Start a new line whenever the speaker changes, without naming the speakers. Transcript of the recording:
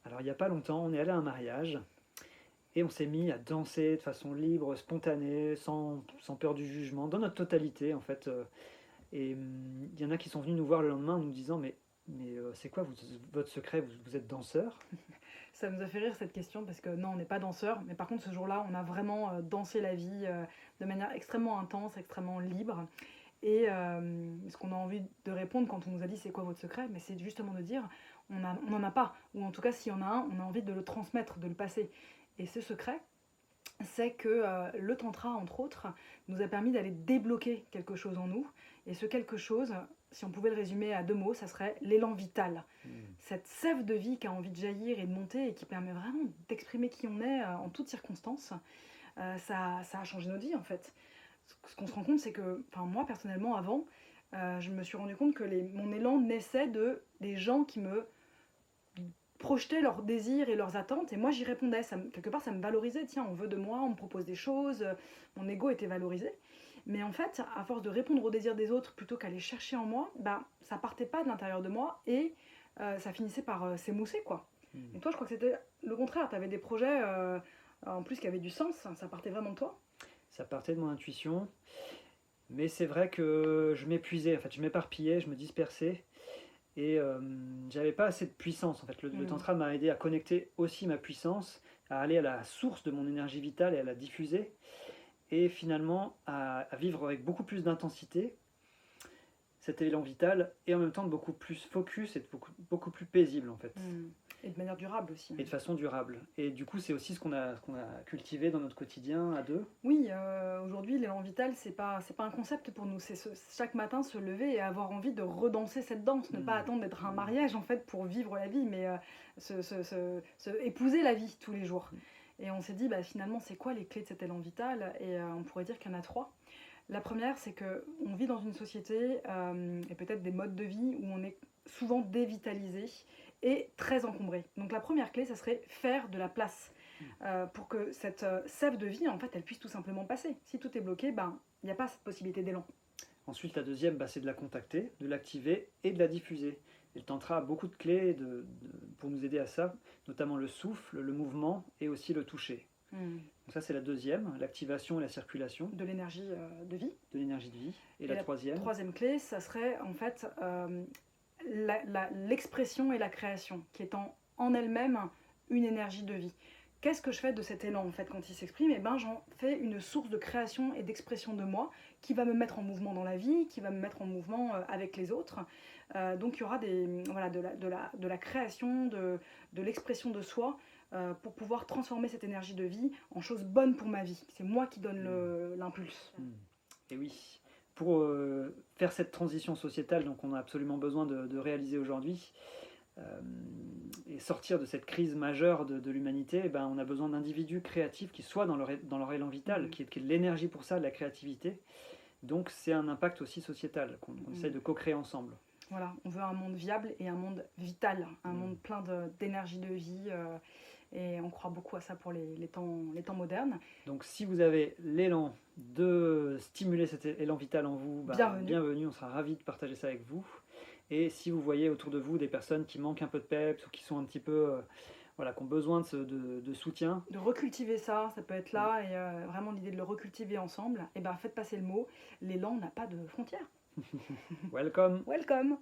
Alors il n'y a pas longtemps, on est allé à un mariage et on s'est mis à danser de façon libre, spontanée, sans peur du jugement, dans notre totalité en fait. Il y en a qui sont venus nous voir le lendemain en nous disant mais c'est quoi votre secret? Vous êtes danseur?
Ça nous a fait rire cette question parce que non, on n'est pas danseur, mais par contre ce jour-là, on a vraiment dansé la vie de manière extrêmement intense, extrêmement libre. Et ce qu'on a envie de répondre quand on nous a dit c'est quoi votre secret, mais c'est justement de dire on n'en a pas, ou en tout cas s'il y en a un, on a envie de le transmettre, de le passer. Et ce secret, c'est que le tantra, entre autres, nous a permis d'aller débloquer quelque chose en nous. Et ce quelque chose, si on pouvait le résumer à deux mots, ça serait l'élan vital. Cette sève de vie qui a envie de jaillir et de monter et qui permet vraiment d'exprimer qui on est en toutes circonstances, ça a changé notre vie en fait. Ce qu'on se rend compte, c'est que, enfin moi personnellement avant, je me suis rendu compte que mon élan naissait des gens qui me projetaient leurs désirs et leurs attentes, et moi j'y répondais. Quelque part, ça me valorisait. Tiens, on veut de moi, on me propose des choses, mon ego était valorisé. Mais en fait, à force de répondre aux désirs des autres plutôt qu'à les chercher en moi, bah, ça partait pas de l'intérieur de moi et ça finissait par s'émousser, quoi. Et toi, je crois que c'était le contraire. Tu avais des projets en plus qui avaient du sens, ça partait vraiment de toi.
Ça partait de mon intuition, mais c'est vrai que je m'épuisais, en fait, je m'éparpillais, je me dispersais. Et j'avais pas assez de puissance en fait. Le
Mm.
tantra m'a aidé à connecter aussi ma puissance, à aller à la source de mon énergie vitale et à la diffuser, et finalement à vivre avec beaucoup plus d'intensité cet élan vital, et en même temps de beaucoup plus focus et de beaucoup plus paisible en fait,
Mm. Et de manière durable aussi.
et de façon durable. Et du coup c'est aussi ce qu'on a cultivé dans notre quotidien à deux.
Oui, aujourd'hui, l'élan vital, c'est pas un concept pour nous. C'est chaque matin se lever et avoir envie de redanser cette danse. Ne pas attendre d'être un mariage, en fait, pour vivre la vie, mais épouser la vie tous les jours. Et on s'est dit, bah, finalement, c'est quoi les clés de cet élan vital? Et on pourrait dire qu'il y en a trois. La première, c'est qu'on vit dans une société et peut-être des modes de vie où on est souvent dévitalisé et très encombré. Donc la première clé, ça serait faire de la place pour que cette sève de vie, en fait, elle puisse tout simplement passer. Si tout est bloqué, ben, il n'y a pas cette possibilité d'élan.
Ensuite, la deuxième, bah, c'est de la contacter, de l'activer et de la diffuser. Et le tantra a beaucoup de clés pour nous aider à ça, notamment le souffle, le mouvement et aussi le toucher. Donc ça, c'est la deuxième, l'activation et la circulation
De l'énergie de vie.
de l'énergie de vie. Et la
La
troisième,
troisième clé, ça serait en fait l'expression et la création, qui est en elle-même une énergie de vie. Qu'est-ce que je fais de cet élan en fait quand il s'exprime? Eh ben, j'en fais une source de création et d'expression de moi qui va me mettre en mouvement dans la vie, qui va me mettre en mouvement avec les autres. Donc il y aura voilà, de la création, de l'expression de soi pour pouvoir transformer cette énergie de vie en chose bonne pour ma vie. C'est moi qui donne l'impulse.
et oui, pour faire cette transition sociétale, donc on a absolument besoin de réaliser aujourd'hui, et sortir de cette crise majeure de l'humanité, eh ben, on a besoin d'individus créatifs qui soient dans leur élan vital, qui est de l'énergie pour ça, de la créativité. Donc c'est un impact aussi sociétal qu'on essaie de co-créer ensemble.
Voilà, on veut un monde viable et un monde vital, un monde plein d'énergie de vie. Et on croit beaucoup à ça pour les temps modernes.
Donc si vous avez l'élan de stimuler cet élan vital en vous, bah, bienvenue, on sera ravis de partager ça avec vous. Et si vous voyez autour de vous des personnes qui manquent un peu de peps ou qui sont un petit peu, voilà, qui ont besoin de soutien.
De recultiver ça, ça peut être là, et vraiment l'idée de le recultiver ensemble, et ben faites passer le mot, l'élan n'a pas de frontières.
Welcome.
Welcome.